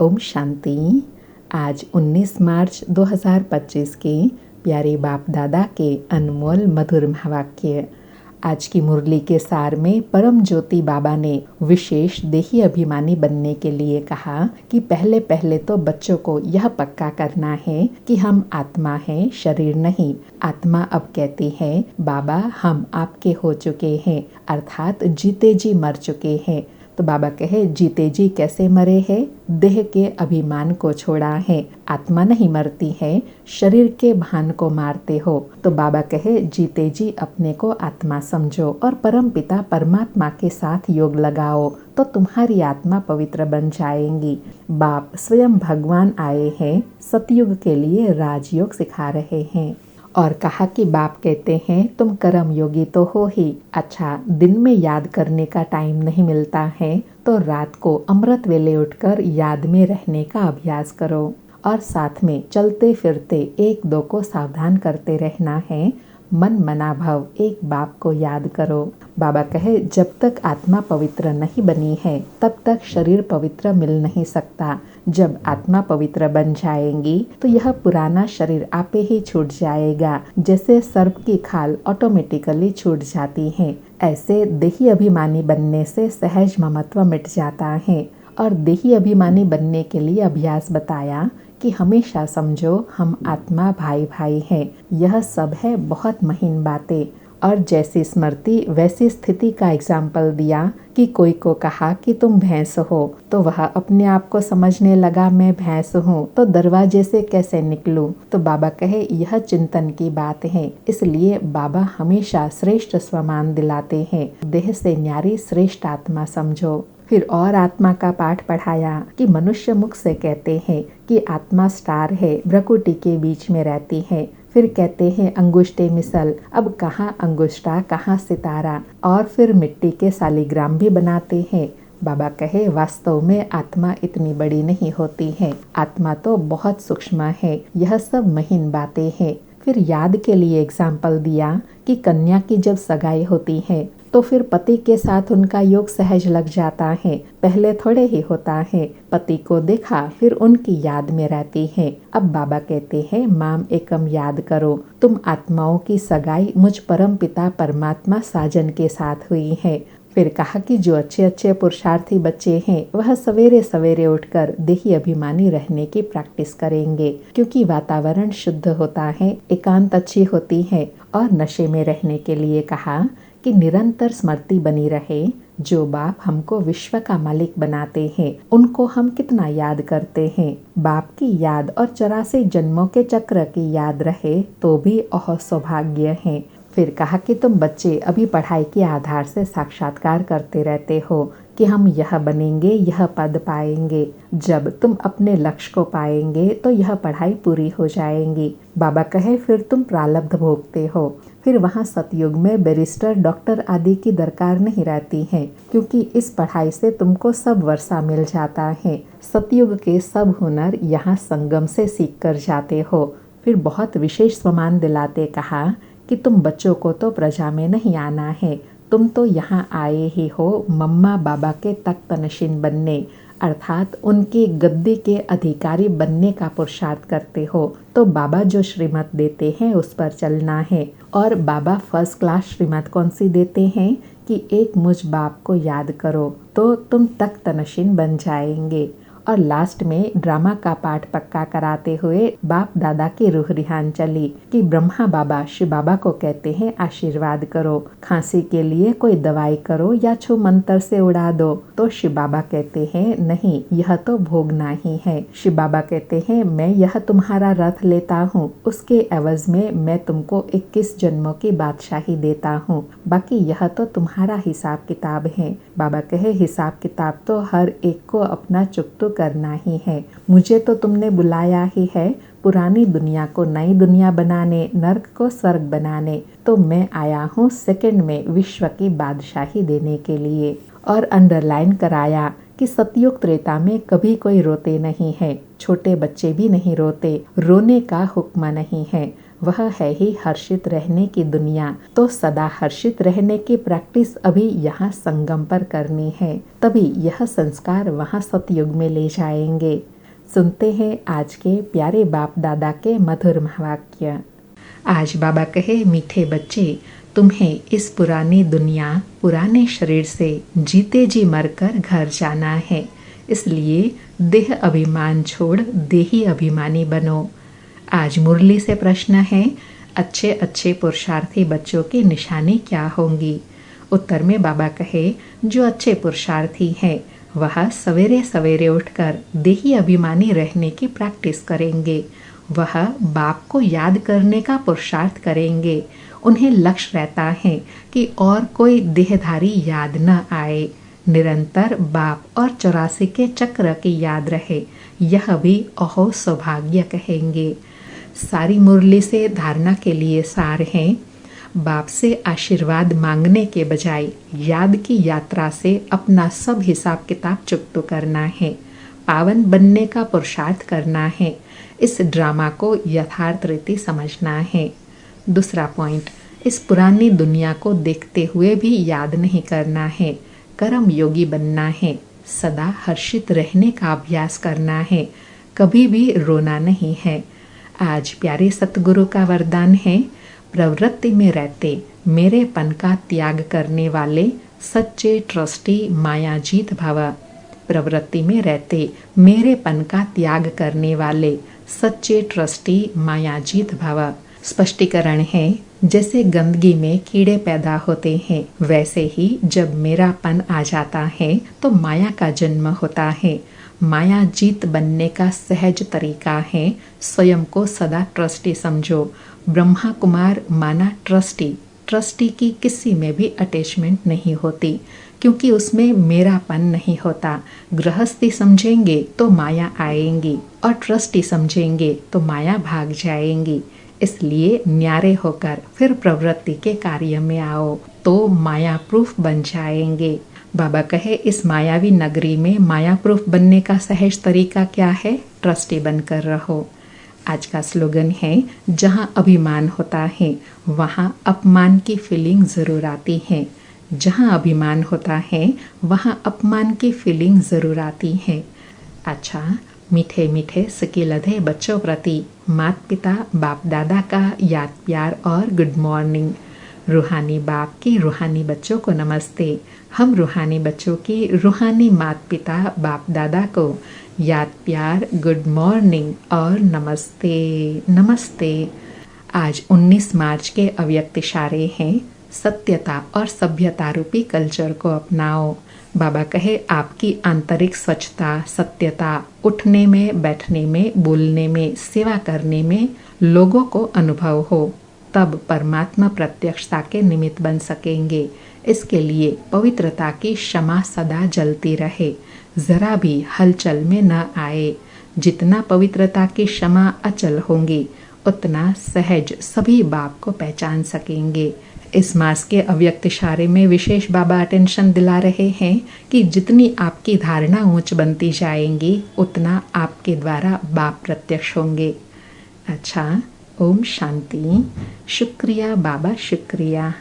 ओम शांति। आज 19 मार्च 2025 के प्यारे बाप दादा के अनमोल मधुर महावाक्य। आज की मुरली के सार में परम ज्योति बाबा ने विशेष देही अभिमानी बनने के लिए कहा कि पहले पहले तो बच्चों को यह पक्का करना है कि हम आत्मा हैं, शरीर नहीं। आत्मा अब कहती है, बाबा हम आपके हो चुके हैं, अर्थात जीते जी मर चुके हैं। तो बाबा कहे, जीते जी कैसे मरे हैं? देह के अभिमान को छोड़ा है। आत्मा नहीं मरती है, शरीर के भान को मारते हो। तो बाबा कहे, जीते जी अपने को आत्मा समझो और परम पिता परमात्मा के साथ योग लगाओ तो तुम्हारी आत्मा पवित्र बन जाएंगी। बाप स्वयं भगवान आए हैं, सतयुग के लिए राजयोग सिखा रहे हैं। और कहा कि बाप कहते हैं तुम कर्म योगी तो हो ही, अच्छा दिन में याद करने का टाइम नहीं मिलता है तो रात को अमृत वेले उठकर याद में रहने का अभ्यास करो और साथ में चलते फिरते एक दो को सावधान करते रहना है। मन मना भव एक बाप को याद करो। बाबा कहे, जब तक आत्मा पवित्र नहीं बनी है तब तक शरीर पवित्र मिल नहीं सकता। जब आत्मा पवित्र बन जाएंगी तो यह पुराना शरीर आपे ही छूट जाएगा, जैसे सर्प की खाल ऑटोमेटिकली छूट जाती है। ऐसे देही अभिमानी बनने से सहज ममत्व मिट जाता है। और देही अभिमानी बनने के लिए अभ्यास बताया कि हमेशा समझो हम आत्मा भाई भाई हैं। यह सब है बहुत महीन बातें। और जैसी स्मृति वैसी स्थिति का एग्जाम्पल दिया कि कोई को कहा कि तुम भैंस हो तो वह अपने आप को समझने लगा मैं भैंस हूँ तो दरवाजे से कैसे निकलूं। तो बाबा कहे, यह चिंतन की बात है। इसलिए बाबा हमेशा श्रेष्ठ स्वमान दिलाते हैं, देह से न्यारी श्रेष्ठ आत्मा समझो। फिर और आत्मा का पाठ पढ़ाया कि मनुष्य मुख से कहते हैं कि आत्मा स्टार है, भ्रकुटी के बीच में रहती है। फिर कहते हैं अंगुष्ठे मिसल, अब कहाँ अंगुष्ठा कहाँ सितारा। और फिर मिट्टी के सालिग्राम भी बनाते हैं। बाबा कहे, वास्तव में आत्मा इतनी बड़ी नहीं होती है, आत्मा तो बहुत सूक्ष्म है। यह सब महीन बातें हैं। फिर याद के लिए एग्जाम्पल दिया कि कन्या की जब सगाई होती है तो फिर पति के साथ उनका योग सहज लग जाता है। पहले थोड़े ही होता है। पति को देखा फिर उनकी याद में रहती है। अब बाबा कहते हैं माम एकम याद करो, तुम आत्माओं की सगाई मुझ परम पिता परमात्मा साजन के साथ हुई है। फिर कहा कि जो अच्छे अच्छे पुरुषार्थी बच्चे हैं वह सवेरे सवेरे उठकर देही अभिमानी रहने की प्रैक्टिस करेंगे, क्योंकि वातावरण शुद्ध होता है, एकांत अच्छी होती है। और नशे में रहने के लिए कहा कि निरंतर स्मृति बनी रहे। जो बाप हमको विश्व का मालिक बनाते हैं उनको हम कितना याद करते हैं। बाप की याद और 84 जन्मों के चक्र की याद रहे तो भी ओह सौभाग्य है। फिर कहा कि तुम बच्चे अभी पढ़ाई के आधार से साक्षात्कार करते रहते हो कि हम यह बनेंगे, यह पद पाएंगे। जब तुम अपने लक्ष्य को पाएंगे तो यह पढ़ाई पूरी हो जाएंगी। बाबा कहे, फिर तुम प्रारब्ध भोगते हो। फिर वहाँ सतयुग में बैरिस्टर, डॉक्टर आदि की दरकार नहीं रहती है, क्योंकि इस पढ़ाई से तुमको सब वर्षा मिल जाता है। सतयुग के सब हुनर यहाँ संगम से सीख कर जाते हो। फिर बहुत विशेष सम्मान दिलाते कहा कि तुम बच्चों को तो प्रजा में नहीं आना है, तुम तो यहाँ आए ही हो मम्मा बाबा के तख्त नशीन बनने, अर्थात उनकी गद्दी के अधिकारी बनने का पुरुषार्थ करते हो। तो बाबा जो श्रीमत देते हैं उस पर चलना है। और बाबा फर्स्ट क्लास श्रीमत कौन सी देते हैं कि एक मुझ बाप को याद करो तो तुम तख्त नशीन बन जाएंगे। और लास्ट में ड्रामा का पाठ पक्का कराते हुए बाप दादा की रूह रिहान चली कि ब्रह्मा बाबा शिव बाबा को कहते हैं आशीर्वाद करो, खांसी के लिए कोई दवाई करो या छू मंत्र से उड़ा दो। तो शिव बाबा कहते हैं नहीं, यह तो भोगना ही है। शिव बाबा कहते हैं मैं यह तुम्हारा रथ लेता हूँ, उसके एवज में मैं तुमको 21 जन्मों की बादशाही देता हूँ, बाकी यह तो तुम्हारा हिसाब किताब है। बाबा कहे, हिसाब किताब तो हर एक को अपना चुकतू करना ही है। मुझे तो तुमने बुलाया ही है पुरानी दुनिया को नई दुनिया बनाने, नर्क को स्वर्ग बनाने। तो मैं आया हूँ सेकंड में विश्व की बादशाही देने के लिए। और अंडरलाइन कराया कि सतयुग त्रेता में कभी कोई रोते नहीं है, छोटे बच्चे भी नहीं रोते, रोने का हुक्म नहीं है। वह है ही हर्षित रहने की दुनिया। तो सदा हर्षित रहने की प्रैक्टिस अभी यहाँ संगम पर करनी है, तभी यह संस्कार वहाँ सतयुग में ले जाएंगे। सुनते हैं आज के प्यारे बाप दादा के मधुर महावाक्य। आज बाबा कहे, मीठे बच्चे, तुम्हें इस पुरानी दुनिया, पुराने शरीर से जीते जी मरकर घर जाना है। इसलिए देह अभिमान छोड़ देही अभिमानी बनो। आज मुरली से प्रश्न है, अच्छे अच्छे पुरुषार्थी बच्चों की निशानी क्या होंगी? उत्तर में बाबा कहे, जो अच्छे पुरुषार्थी हैं वह सवेरे सवेरे उठकर देही अभिमानी रहने की प्रैक्टिस करेंगे। वह बाप को याद करने का पुरुषार्थ करेंगे। उन्हें लक्ष्य रहता है कि और कोई देहधारी याद न आए, निरंतर बाप और 84 के चक्र की याद रहे। यह भी अहो सौभाग्य कहेंगे। सारी मुरली से धारणा के लिए सार है, बाप से आशीर्वाद मांगने के बजाय याद की यात्रा से अपना सब हिसाब किताब चुकता करना है, पावन बनने का पुरुषार्थ करना है। इस ड्रामा को यथार्थ रीति समझना है। दूसरा पॉइंट, इस पुरानी दुनिया को देखते हुए भी याद नहीं करना है, कर्म योगी बनना है, सदा हर्षित रहने का अभ्यास करना है, कभी भी रोना नहीं है। आज प्यारे सतगुरु का वरदान है, प्रवृत्ति में रहते मेरेपन का त्याग करने वाले सच्चे ट्रस्टी मायाजीत भव। प्रवृत्ति में रहते मेरेपन का त्याग करने वाले सच्चे ट्रस्टी मायाजीत भव। स्पष्टीकरण है, जैसे गंदगी में कीड़े पैदा होते हैं, वैसे ही जब मेरापन आ जाता है तो माया का जन्म होता है। माया जीत बनने का सहज तरीका है, स्वयं को सदा ट्रस्टी समझो। ब्रह्मा कुमार माना ट्रस्टी, ट्रस्टी की किसी में भी अटैचमेंट नहीं होती, क्योंकि उसमें मेरापन नहीं होता। गृहस्थी समझेंगे तो माया आएंगी और ट्रस्टी समझेंगे तो माया भाग जाएंगी। इसलिए न्यारे होकर फिर प्रवृत्ति के कार्य में आओ तो माया प्रूफ बन जाएंगे। बाबा कहे, इस मायावी नगरी में माया प्रूफ बनने का सहज तरीका क्या है? ट्रस्टी बनकर रहो। आज का स्लोगन है, जहाँ अभिमान होता है वहाँ अपमान की फीलिंग ज़रूर आती है। जहाँ अभिमान होता है वहाँ अपमान की फीलिंग ज़रूर आती है। अच्छा, मीठे मीठे सिकिलधे बच्चों प्रति माता पिता बाप दादा का याद प्यार और गुड मॉर्निंग। रूहानी बाप की रूहानी बच्चों को नमस्ते। हम रूहानी बच्चों की रूहानी माता पिता बाप दादा को याद प्यार, गुड मॉर्निंग और नमस्ते नमस्ते। आज 19 मार्च के अव्यक्त इशारे हैं, सत्यता और सभ्यता रूपी कल्चर को अपनाओ। बाबा कहे, आपकी आंतरिक स्वच्छता, सत्यता, उठने में, बैठने में, बोलने में, सेवा करने में लोगों को अनुभव हो, तब परमात्मा प्रत्यक्षता के निमित्त बन सकेंगे। इसके लिए पवित्रता की क्षमा सदा जलती रहे, जरा भी हलचल में न आए। जितना पवित्रता की क्षमा अचल होंगी, उतना सहज सभी बाप को पहचान सकेंगे। इस मास के अव्यक्त इशारे में विशेष बाबा अटेंशन दिला रहे हैं कि जितनी आपकी धारणा ऊंच बनती जाएंगी, उतना आपके द्वारा बाप प्रत्यक्ष होंगे। अच्छा, ओम शांति। शुक्रिया बाबा, शुक्रिया।